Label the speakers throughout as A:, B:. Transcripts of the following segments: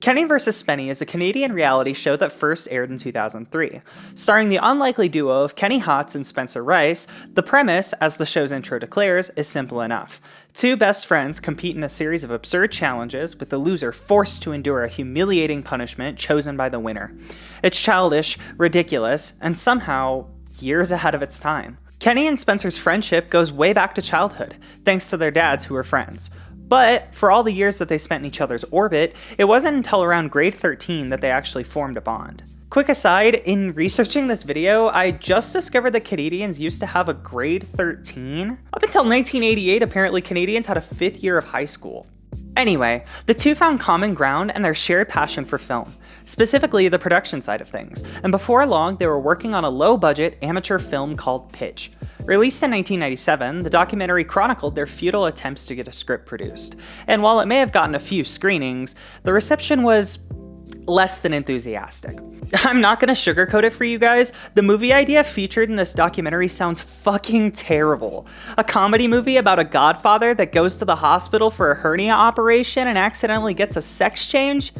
A: Kenny vs. Spenny is a Canadian reality show that first aired in 2003. Starring the unlikely duo of Kenny Hotz and Spencer Rice, the premise, as the show's intro declares, is simple enough. Two best friends compete in a series of absurd challenges, with the loser forced to endure a humiliating punishment chosen by the winner. It's childish, ridiculous, and somehow years ahead of its time. Kenny and Spencer's friendship goes way back to childhood, thanks to their dads who were friends. But for all the years that they spent in each other's orbit, it wasn't until around grade 13 that they actually formed a bond. Quick aside, in researching this video, I just discovered that Canadians used to have a grade 13. Up until 1988, apparently Canadians had a 5th year of high school. Anyway, the two found common ground and their shared passion for film, specifically the production side of things, and before long they were working on a low-budget amateur film called Pitch. Released in 1997, the documentary chronicled their futile attempts to get a script produced, and while it may have gotten a few screenings, the reception was less than enthusiastic. I'm not gonna sugarcoat it for you guys, the movie idea featured in this documentary sounds fucking terrible. A comedy movie about a godfather that goes to the hospital for a hernia operation and accidentally gets a sex change?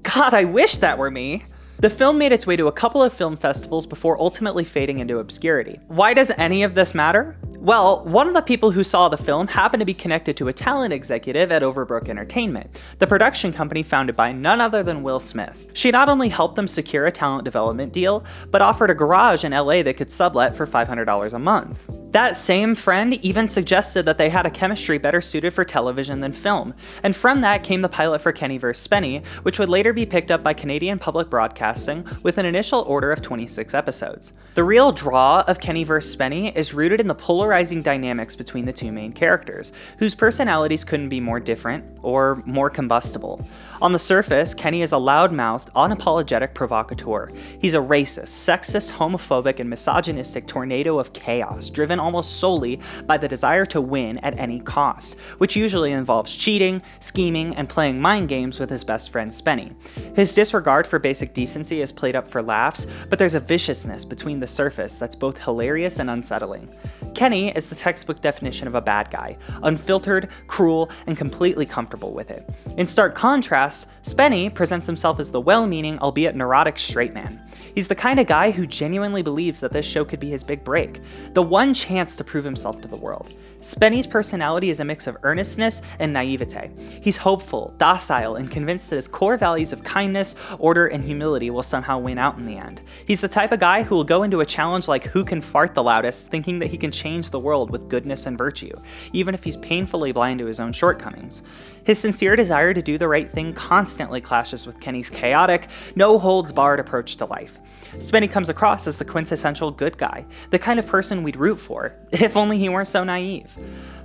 A: God, I wish that were me. The film made its way to a couple of film festivals before ultimately fading into obscurity. Why does any of this matter? Well, one of the people who saw the film happened to be connected to a talent executive at Overbrook Entertainment, the production company founded by none other than Will Smith. She not only helped them secure a talent development deal, but offered a garage in LA they could sublet for $500 a month. That same friend even suggested that they had a chemistry better suited for television than film, and from that came the pilot for Kenny vs. Spenny, which would later be picked up by Canadian Public Broadcasting with an initial order of 26 episodes. The real draw of Kenny vs. Spenny is rooted in the polarizing dynamics between the two main characters, whose personalities couldn't be more different or more combustible. On the surface, Kenny is a loudmouthed, unapologetic provocateur. He's a racist, sexist, homophobic, and misogynistic tornado of chaos, driven almost solely by the desire to win at any cost, which usually involves cheating, scheming, and playing mind games with his best friend Spenny. His disregard for basic decency is played up for laughs, but there's a viciousness between the surface that's both hilarious and unsettling. Kenny is the textbook definition of a bad guy, unfiltered, cruel, and completely comfortable with it. In stark contrast, Spenny presents himself as the well-meaning, albeit neurotic straight man. He's the kind of guy who genuinely believes that this show could be his big break, the one chance to prove himself to the world. Spenny's personality is a mix of earnestness and naivete. He's hopeful, docile, and convinced that his core values of kindness, order, and humility will somehow win out in the end. He's the type of guy who will go into a challenge like who can fart the loudest, thinking that he can change the world with goodness and virtue, even if he's painfully blind to his own shortcomings. His sincere desire to do the right thing constantly clashes with Kenny's chaotic, no-holds-barred approach to life. Spenny comes across as the quintessential good guy, the kind of person we'd root for, if only he weren't so naive.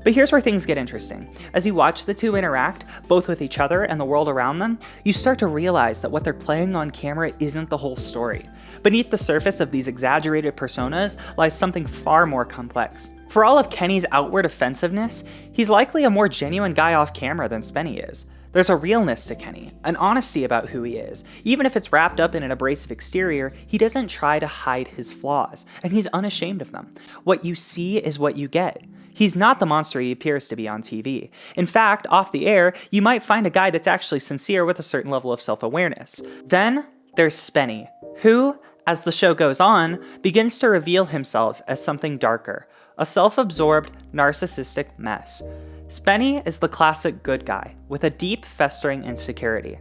A: But here's where things get interesting. As you watch the two interact, both with each other and the world around them, you start to realize that what they're playing on camera isn't the whole story. Beneath the surface of these exaggerated personas lies something far more complex. For all of Kenny's outward offensiveness, he's likely a more genuine guy off camera than Spenny is. There's a realness to Kenny, an honesty about who he is. Even if it's wrapped up in an abrasive exterior, he doesn't try to hide his flaws, and he's unashamed of them. What you see is what you get. He's not the monster he appears to be on TV. In fact, off the air, you might find a guy that's actually sincere with a certain level of self-awareness. Then there's Spenny, who, as the show goes on, begins to reveal himself as something darker, a self-absorbed, narcissistic mess. Spenny is the classic good guy, with a deep, festering insecurity.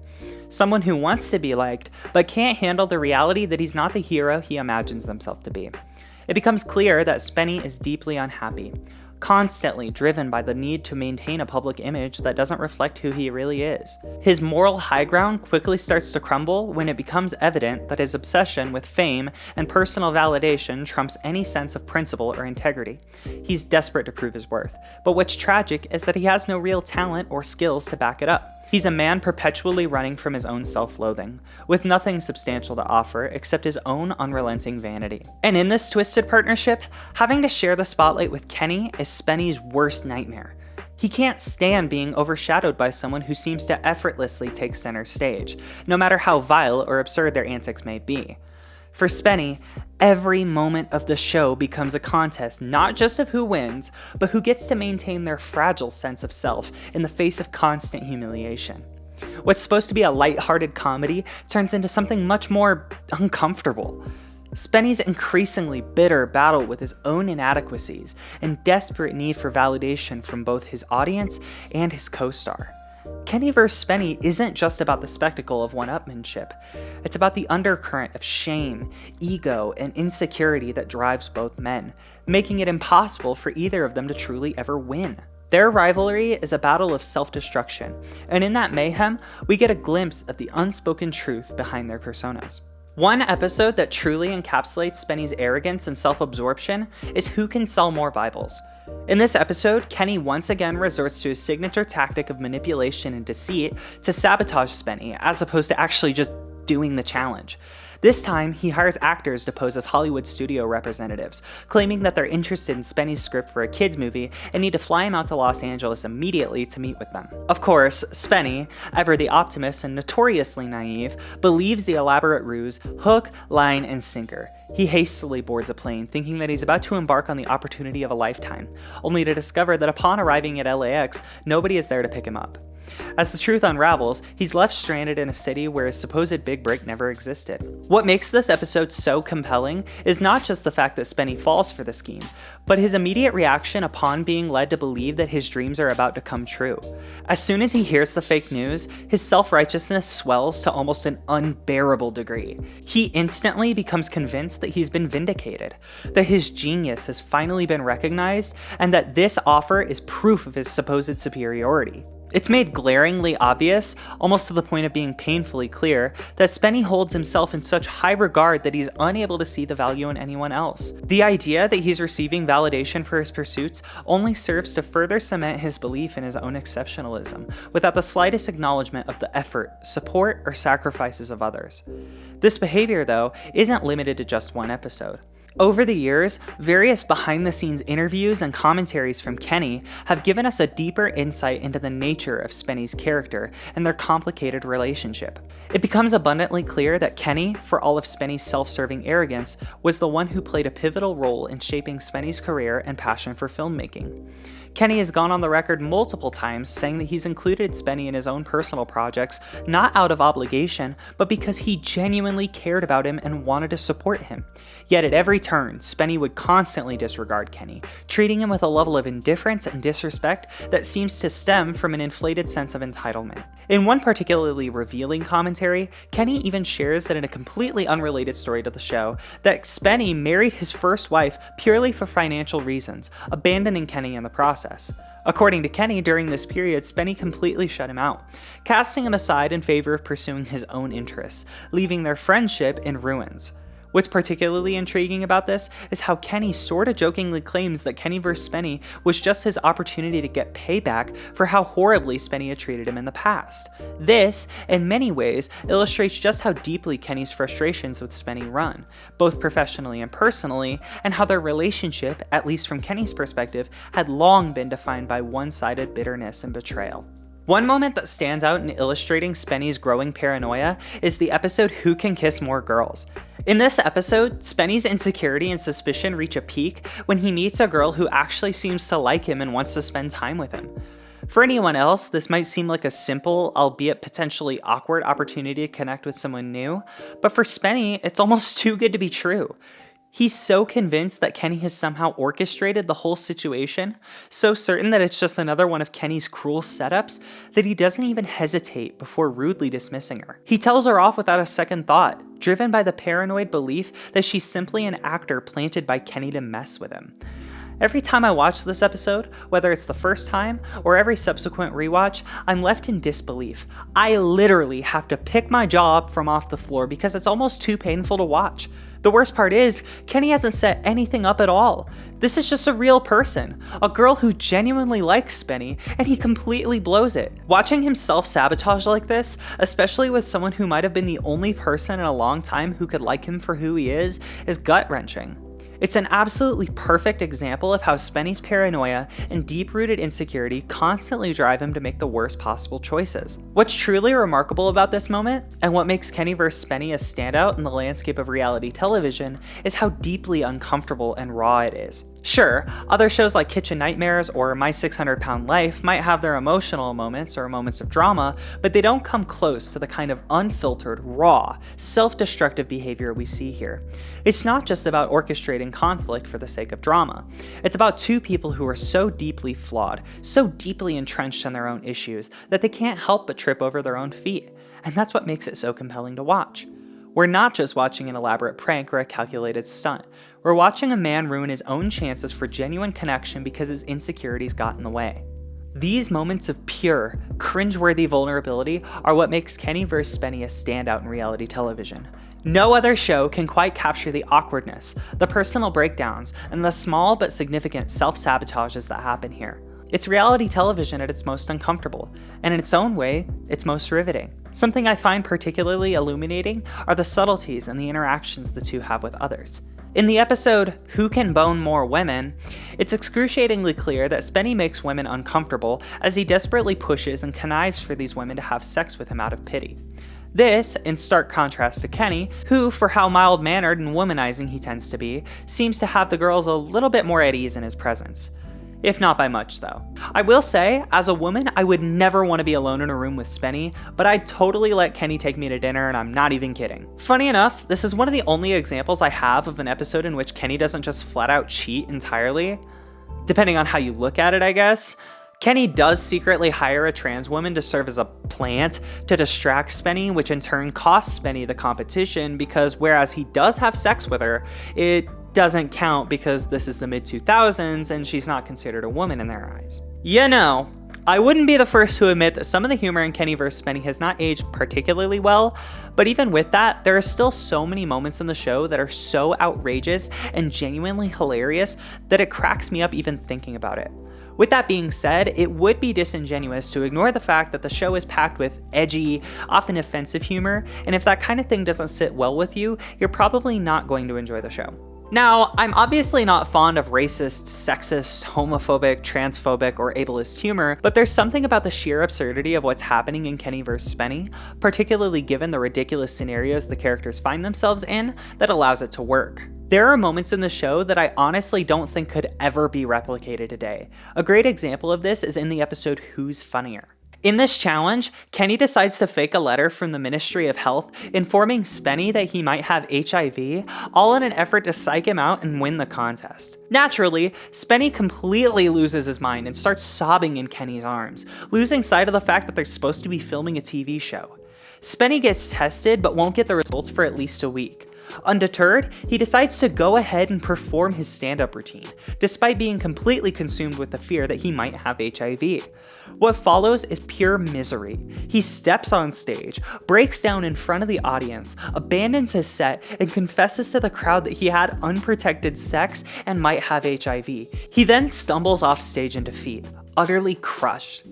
A: Someone who wants to be liked, but can't handle the reality that he's not the hero he imagines himself to be. It becomes clear that Spenny is deeply unhappy, constantly driven by the need to maintain a public image that doesn't reflect who he really is. His moral high ground quickly starts to crumble when it becomes evident that his obsession with fame and personal validation trumps any sense of principle or integrity. He's desperate to prove his worth, but what's tragic is that he has no real talent or skills to back it up. He's a man perpetually running from his own self-loathing, with nothing substantial to offer except his own unrelenting vanity. And in this twisted partnership, having to share the spotlight with Kenny is Spenny's worst nightmare. He can't stand being overshadowed by someone who seems to effortlessly take center stage, no matter how vile or absurd their antics may be. For Spenny, every moment of the show becomes a contest not just of who wins, but who gets to maintain their fragile sense of self in the face of constant humiliation. What's supposed to be a lighthearted comedy turns into something much more uncomfortable. Spenny's increasingly bitter battle with his own inadequacies and desperate need for validation from both his audience and his co-star. Kenny vs. Spenny isn't just about the spectacle of one-upmanship. It's about the undercurrent of shame, ego, and insecurity that drives both men, making it impossible for either of them to truly ever win. Their rivalry is a battle of self-destruction, and in that mayhem, we get a glimpse of the unspoken truth behind their personas. One episode that truly encapsulates Spenny's arrogance and self-absorption is Who Can Sell More Bibles. In this episode, Kenny once again resorts to his signature tactic of manipulation and deceit to sabotage Spenny, as opposed to actually just doing the challenge. This time, he hires actors to pose as Hollywood studio representatives, claiming that they're interested in Spenny's script for a kids movie and need to fly him out to Los Angeles immediately to meet with them. Of course, Spenny, ever the optimist and notoriously naive, believes the elaborate ruse hook, line, and sinker. He hastily boards a plane, thinking that he's about to embark on the opportunity of a lifetime, only to discover that upon arriving at LAX, nobody is there to pick him up. As the truth unravels, he's left stranded in a city where his supposed big break never existed. What makes this episode so compelling is not just the fact that Spenny falls for the scheme, but his immediate reaction upon being led to believe that his dreams are about to come true. As soon as he hears the fake news, his self-righteousness swells to almost an unbearable degree. He instantly becomes convinced that he's been vindicated, that his genius has finally been recognized, and that this offer is proof of his supposed superiority. It's made glaringly obvious, almost to the point of being painfully clear, that Spenny holds himself in such high regard that he's unable to see the value in anyone else. The idea that he's receiving validation for his pursuits only serves to further cement his belief in his own exceptionalism, without the slightest acknowledgement of the effort, support, or sacrifices of others. This behavior, though, isn't limited to just one episode. Over the years, various behind-the-scenes interviews and commentaries from Kenny have given us a deeper insight into the nature of Spenny's character and their complicated relationship. It becomes abundantly clear that Kenny, for all of Spenny's self-serving arrogance, was the one who played a pivotal role in shaping Spenny's career and passion for filmmaking. Kenny has gone on the record multiple times saying that he's included Spenny in his own personal projects, not out of obligation, but because he genuinely cared about him and wanted to support him. Yet at every turn, Spenny would constantly disregard Kenny, treating him with a level of indifference and disrespect that seems to stem from an inflated sense of entitlement. In one particularly revealing commentary, Kenny even shares that in a completely unrelated story to the show, that Spenny married his first wife purely for financial reasons, abandoning Kenny in the process. According to Kenny, during this period, Spenny completely shut him out, casting him aside in favor of pursuing his own interests, leaving their friendship in ruins. What's particularly intriguing about this is how Kenny sorta jokingly claims that Kenny vs. Spenny was just his opportunity to get payback for how horribly Spenny had treated him in the past. This, in many ways, illustrates just how deeply Kenny's frustrations with Spenny run, both professionally and personally, and how their relationship, at least from Kenny's perspective, had long been defined by one-sided bitterness and betrayal. One moment that stands out in illustrating Spenny's growing paranoia is the episode Who Can Kiss More Girls? In this episode, Spenny's insecurity and suspicion reach a peak when he meets a girl who actually seems to like him and wants to spend time with him. For anyone else, this might seem like a simple, albeit potentially awkward opportunity to connect with someone new, but for Spenny, it's almost too good to be true. He's so convinced that Kenny has somehow orchestrated the whole situation, so certain that it's just another one of Kenny's cruel setups, that he doesn't even hesitate before rudely dismissing her. He tells her off without a second thought, driven by the paranoid belief that she's simply an actor planted by Kenny to mess with him. Every time I watch this episode, whether it's the first time or every subsequent rewatch, I'm left in disbelief. I literally have to pick my jaw up from off the floor because it's almost too painful to watch. The worst part is, Kenny hasn't set anything up at all. This is just a real person, a girl who genuinely likes Spenny, and he completely blows it. Watching him self-sabotage like this, especially with someone who might have been the only person in a long time who could like him for who he is gut-wrenching. It's an absolutely perfect example of how Spenny's paranoia and deep-rooted insecurity constantly drive him to make the worst possible choices. What's truly remarkable about this moment, and what makes Kenny vs. Spenny a standout in the landscape of reality television, is how deeply uncomfortable and raw it is. Sure, other shows like Kitchen Nightmares or My 600 Pound Life might have their emotional moments or moments of drama, but they don't come close to the kind of unfiltered, raw, self-destructive behavior we see here. It's not just about orchestrating conflict for the sake of drama. It's about two people who are so deeply flawed, so deeply entrenched in their own issues, that they can't help but trip over their own feet. And that's what makes it so compelling to watch. We're not just watching an elaborate prank or a calculated stunt. We're watching a man ruin his own chances for genuine connection because his insecurities got in the way. These moments of pure, cringeworthy vulnerability are what makes Kenny vs. Spenny a standout in reality television. No other show can quite capture the awkwardness, the personal breakdowns, and the small but significant self-sabotages that happen here. It's reality television at its most uncomfortable, and in its own way, its most riveting. Something I find particularly illuminating are the subtleties and the interactions the two have with others. In the episode, Who Can Bone More Women, it's excruciatingly clear that Spenny makes women uncomfortable as he desperately pushes and connives for these women to have sex with him out of pity. This, in stark contrast to Kenny, who, for how mild-mannered and womanizing he tends to be, seems to have the girls a little bit more at ease in his presence. If not by much, though. I will say, as a woman, I would never want to be alone in a room with Spenny, but I'd totally let Kenny take me to dinner, and I'm not even kidding. Funny enough, this is one of the only examples I have of an episode in which Kenny doesn't just flat out cheat entirely. Depending on how you look at it, I guess. Kenny does secretly hire a trans woman to serve as a plant to distract Spenny, which in turn costs Spenny the competition because whereas he does have sex with her, it doesn't count because this is the mid-2000s and she's not considered a woman in their eyes. You know, I wouldn't be the first to admit that some of the humor in Kenny vs. Spenny has not aged particularly well, but even with that, there are still so many moments in the show that are so outrageous and genuinely hilarious that it cracks me up even thinking about it. With that being said, it would be disingenuous to ignore the fact that the show is packed with edgy, often offensive humor, and if that kind of thing doesn't sit well with you, you're probably not going to enjoy the show. Now, I'm obviously not fond of racist, sexist, homophobic, transphobic, or ableist humor, but there's something about the sheer absurdity of what's happening in Kenny vs. Spenny, particularly given the ridiculous scenarios the characters find themselves in, that allows it to work. There are moments in the show that I honestly don't think could ever be replicated today. A great example of this is in the episode Who's Funnier? In this challenge, Kenny decides to fake a letter from the Ministry of Health informing Spenny that he might have HIV, all in an effort to psych him out and win the contest. Naturally, Spenny completely loses his mind and starts sobbing in Kenny's arms, losing sight of the fact that they're supposed to be filming a TV show. Spenny gets tested but won't get the results for at least a week. Undeterred, he decides to go ahead and perform his stand-up routine, despite being completely consumed with the fear that he might have HIV. What follows is pure misery. He steps on stage, breaks down in front of the audience, abandons his set, and confesses to the crowd that he had unprotected sex and might have HIV. He then stumbles off stage in defeat, utterly crushed.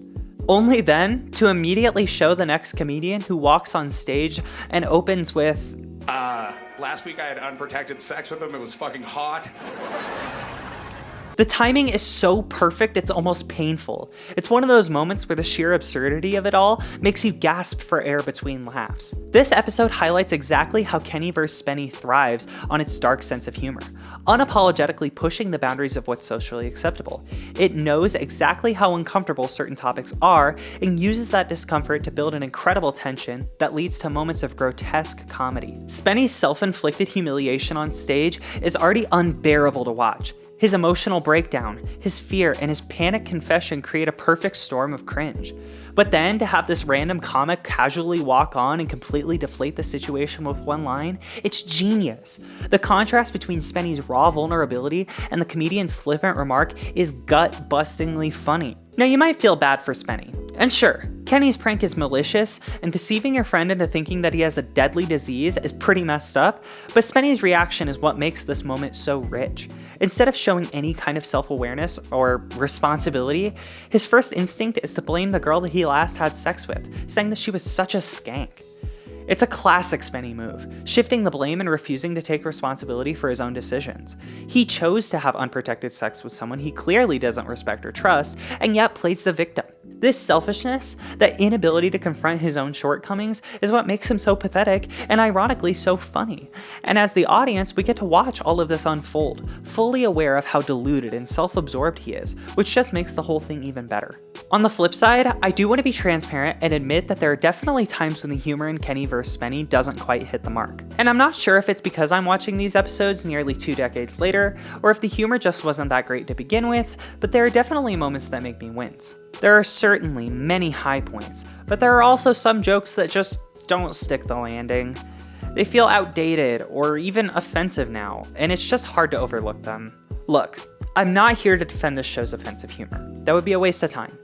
A: Only then to immediately show the next comedian who walks on stage and opens with,
B: last week I had unprotected sex with him. It was fucking hot.
A: The timing is so perfect, it's almost painful. It's one of those moments where the sheer absurdity of it all makes you gasp for air between laughs. This episode highlights exactly how Kenny vs. Spenny thrives on its dark sense of humor, unapologetically pushing the boundaries of what's socially acceptable. It knows exactly how uncomfortable certain topics are and uses that discomfort to build an incredible tension that leads to moments of grotesque comedy. Spenny's self-inflicted humiliation on stage is already unbearable to watch. His emotional breakdown, his fear, and his panic confession create a perfect storm of cringe. But then to have this random comic casually walk on and completely deflate the situation with one line, it's genius. The contrast between Spenny's raw vulnerability and the comedian's flippant remark is gut-bustingly funny. Now you might feel bad for Spenny. And sure, Kenny's prank is malicious, and deceiving your friend into thinking that he has a deadly disease is pretty messed up, but Spenny's reaction is what makes this moment so rich. Instead of showing any kind of self-awareness or responsibility, his first instinct is to blame the girl that he last had sex with, saying that she was such a skank. It's a classic Spenny move, shifting the blame and refusing to take responsibility for his own decisions. He chose to have unprotected sex with someone he clearly doesn't respect or trust, and yet plays the victim. This selfishness, that inability to confront his own shortcomings, is what makes him so pathetic and ironically so funny. And as the audience, we get to watch all of this unfold, fully aware of how deluded and self-absorbed he is, which just makes the whole thing even better. On the flip side, I do want to be transparent and admit that there are definitely times when the humor in Kenny vs. Spenny doesn't quite hit the mark. And I'm not sure if it's because I'm watching these episodes nearly 2 decades later, or if the humor just wasn't that great to begin with, but there are definitely moments that make me wince. There are certainly many high points, but there are also some jokes that just don't stick the landing. They feel outdated or even offensive now, and it's just hard to overlook them. Look, I'm not here to defend this show's offensive humor. That would be a waste of time.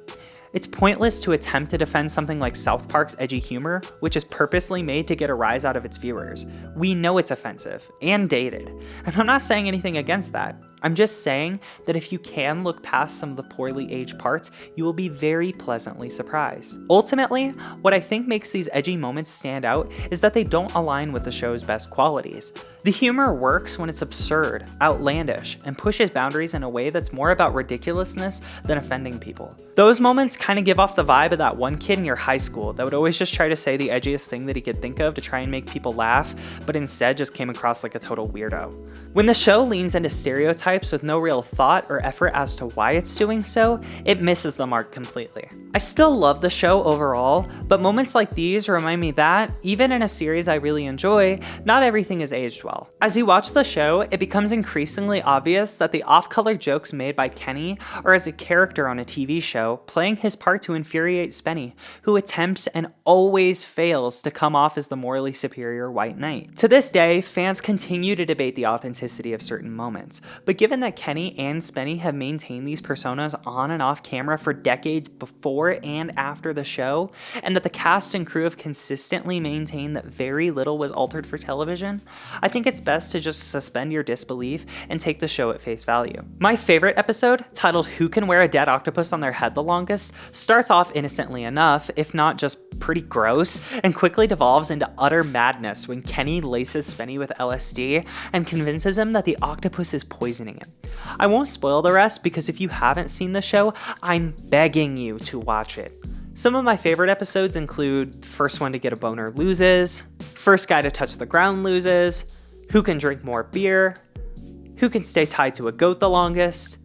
A: It's pointless to attempt to defend something like South Park's edgy humor, which is purposely made to get a rise out of its viewers. We know it's offensive and dated, and I'm not saying anything against that. I'm just saying that if you can look past some of the poorly aged parts, you will be very pleasantly surprised. Ultimately, what I think makes these edgy moments stand out is that they don't align with the show's best qualities. The humor works when it's absurd, outlandish, and pushes boundaries in a way that's more about ridiculousness than offending people. Those moments kind of give off the vibe of that one kid in your high school that would always just try to say the edgiest thing that he could think of to try and make people laugh, but instead just came across like a total weirdo. When the show leans into stereotypes with no real thought or effort as to why it's doing so, it misses the mark completely. I still love the show overall, but moments like these remind me that, even in a series I really enjoy, not everything is aged well. As you watch the show, it becomes increasingly obvious that the off-color jokes made by Kenny are as a character on a TV show, playing his part to infuriate Spenny, who attempts and always fails to come off as the morally superior white knight. To this day, fans continue to debate the authenticity of certain moments, but given that Kenny and Spenny have maintained these personas on and off camera for decades before and after the show, and that the cast and crew have consistently maintained that very little was altered for television, I think it's best to just suspend your disbelief and take the show at face value. My favorite episode, titled "Who Can Wear a Dead Octopus on Their Head the Longest?", starts off innocently enough, if not just pretty gross, and quickly devolves into utter madness when Kenny laces Spenny with LSD and convinces him that the octopus is poisoning him. I won't spoil the rest because if you haven't seen the show, I'm begging you to watch it. Some of my favorite episodes include First One to Get a Boner Loses, First Guy to Touch the Ground Loses, Who Can Drink More Beer, Who Can Stay Tied to a Goat the Longest,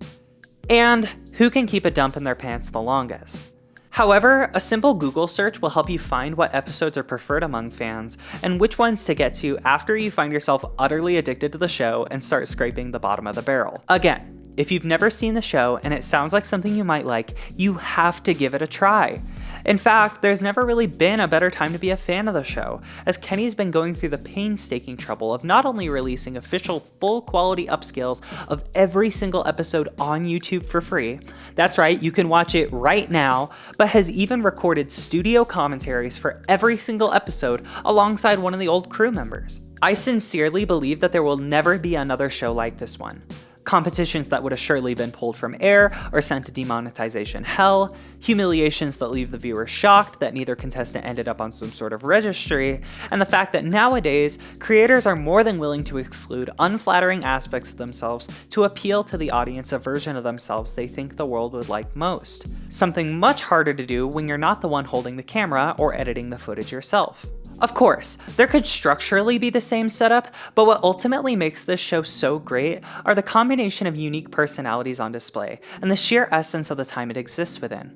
A: and Who Can Keep a Dump in Their Pants the Longest. However, a simple Google search will help you find what episodes are preferred among fans and which ones to get to after you find yourself utterly addicted to the show and start scraping the bottom of the barrel. Again, if you've never seen the show and it sounds like something you might like, you have to give it a try. In fact, there's never really been a better time to be a fan of the show, as Kenny's been going through the painstaking trouble of not only releasing official full-quality upscales of every single episode on YouTube for free, that's right, you can watch it right now, but has even recorded studio commentaries for every single episode alongside one of the old crew members. I sincerely believe that there will never be another show like this one. Competitions that would have surely been pulled from air or sent to demonetization hell, humiliations that leave the viewer shocked that neither contestant ended up on some sort of registry, and the fact that nowadays, creators are more than willing to exclude unflattering aspects of themselves to appeal to the audience a version of themselves they think the world would like most. Something much harder to do when you're not the one holding the camera or editing the footage yourself. Of course, there could structurally be the same setup, but what ultimately makes this show so great are the combination of unique personalities on display and the sheer essence of the time it exists within.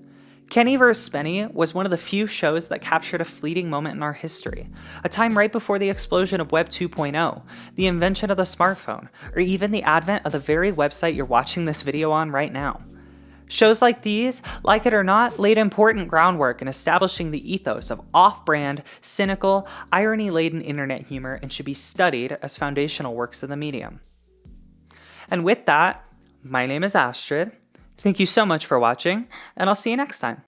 A: Kenny vs. Spenny was one of the few shows that captured a fleeting moment in our history, a time right before the explosion of Web 2.0, the invention of the smartphone, or even the advent of the very website you're watching this video on right now. Shows like these, like it or not, laid important groundwork in establishing the ethos of off-brand, cynical, irony-laden internet humor and should be studied as foundational works of the medium. And with that, my name is Astrid. Thank you so much for watching, and I'll see you next time.